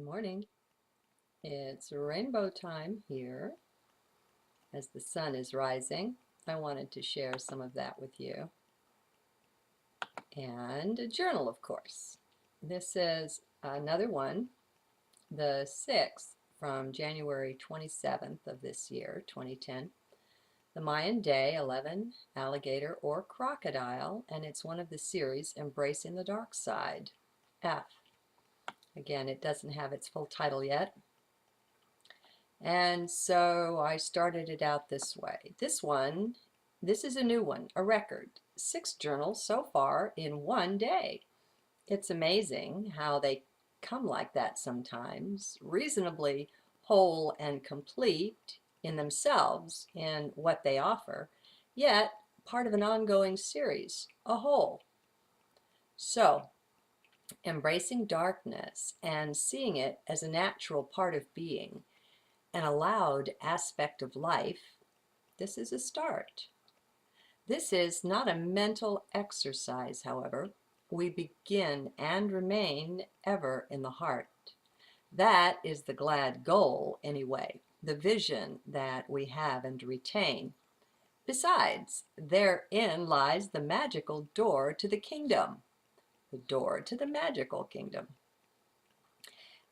morning. It's rainbow time here as the sun is rising. I wanted to share some of that with you. And a journal, of course. This is another one, the 6th from January 27th of this year, 2010. The Mayan Day 11, Alligator or Crocodile, and it's one of the series Embracing the Dark Side, F. Again, it doesn't have its full title yet. And so I started it out this way. This is a new one, a record. 6 journals so far in one day. It's amazing how they come like that sometimes, reasonably whole and complete in themselves in what they offer, yet part of an ongoing series, a whole. So, embracing darkness and seeing it as a natural part of being, an allowed aspect of life, this is a start. This is not a mental exercise, however. We begin and remain ever in the heart. That is the glad goal, anyway, the vision that we have and retain. Besides, therein lies the magical door to the kingdom, the door to the magical kingdom.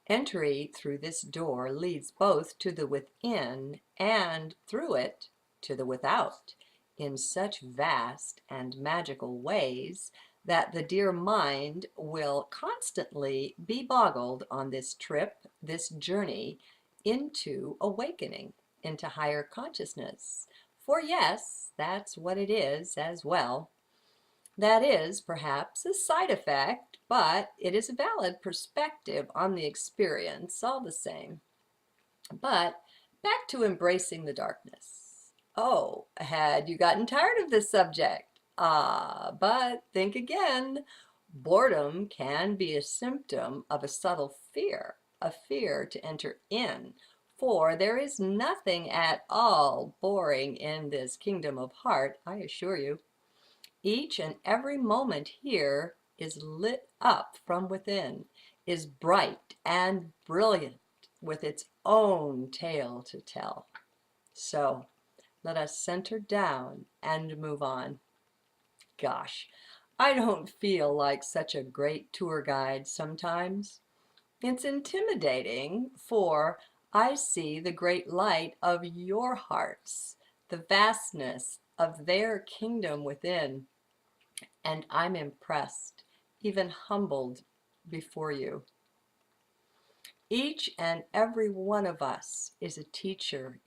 Entry through this door leads both to the within and through it to the without in such vast and magical ways that the dear mind will constantly be boggled on this trip, this journey into awakening, into higher consciousness. For yes, that's what it is as well. That is perhaps a side effect, but it is a valid perspective on the experience all the same. But back to embracing the darkness. Oh, had you gotten tired of this subject? But think again. Boredom can be a symptom of a subtle fear, a fear to enter in. For there is nothing at all boring in this kingdom of heart, I assure you. Each and every moment here is lit up from within, is bright and brilliant with its own tale to tell. So let us center down and move on. Gosh, I don't feel like such a great tour guide sometimes. It's intimidating, for I see the great light of your hearts, the vastness of their kingdom within, and I'm impressed, even humbled before you. Each and every one of us is a teacher,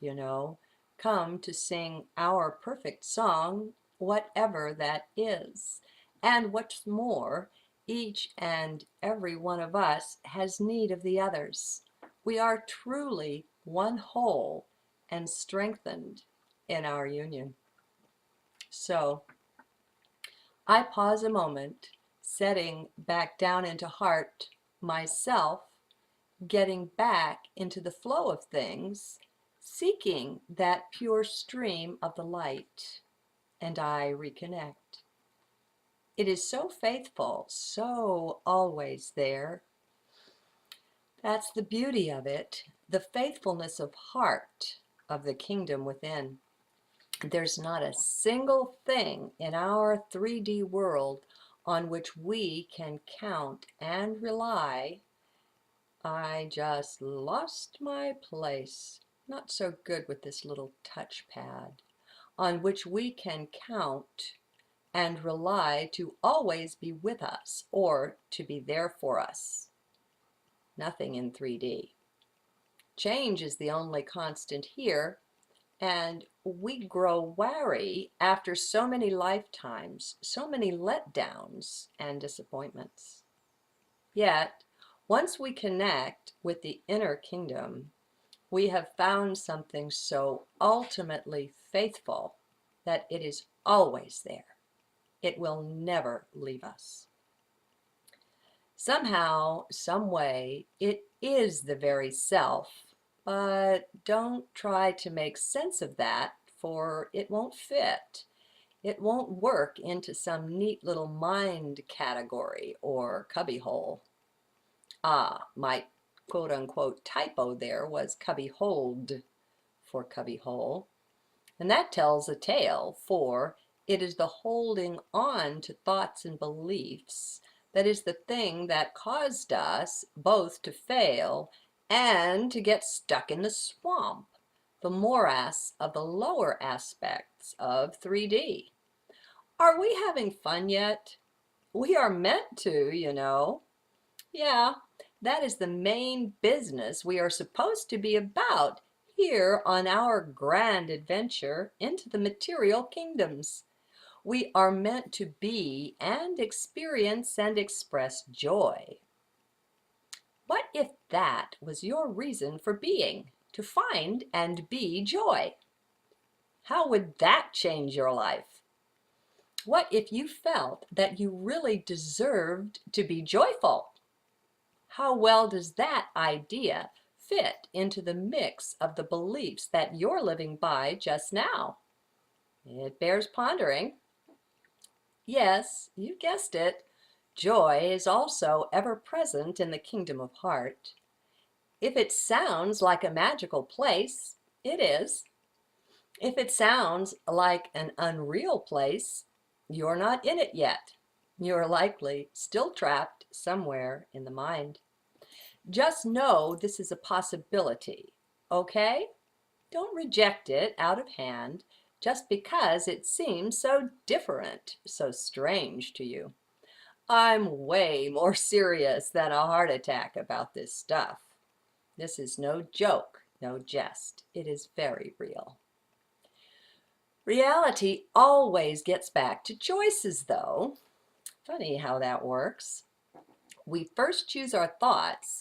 come to sing our perfect song, whatever that is. And what's more, each and every one of us has need of the others. We are truly one whole and strengthened in our union. So, I pause a moment, setting back down into heart myself, getting back into the flow of things, seeking that pure stream of the light, and I reconnect. It is so faithful, so always there. That's the beauty of it, the faithfulness of heart of the kingdom within. There's not a single thing in our 3D world on which we can count and rely. I just lost my place. Not so good with this little touchpad. On which we can count and rely to always be with us or to be there for us. Nothing in 3D. Change is the only constant here, and we grow wary after so many lifetimes, so many letdowns and disappointments. Yet, once we connect with the inner kingdom, we have found something so ultimately faithful that it is always there. It will never leave us. Somehow, some way, it is the very self, but don't try to make sense of that, for it won't fit. It won't work into some neat little mind category or cubbyhole. Might quote unquote typo there was cubbyhold for cubbyhole. And that tells a tale, for it is the holding on to thoughts and beliefs that is the thing that caused us both to fail and to get stuck in the swamp, the morass of the lower aspects of 3D. Are we having fun yet? We are meant to, you know. Yeah, that is the main business we are supposed to be about here on our grand adventure into the material kingdoms. We are meant to be and experience and express joy. What if that was your reason for being, to find and be joy? How would that change your life? What if you felt that you really deserved to be joyful? How well does that idea fit into the mix of the beliefs that you're living by just now? It bears pondering. Yes, you guessed it. Joy is also ever present in the kingdom of heart. If it sounds like a magical place, it is. If it sounds like an unreal place, you're not in it yet. You're likely still trapped somewhere in the mind. Just know this is a possibility, okay? Don't reject it out of hand just because it seems so different, so strange to you. I'm way more serious than a heart attack about this stuff. This is no joke, no jest. It is very real. Reality always gets back to choices, though. Funny how that works. We first choose our thoughts,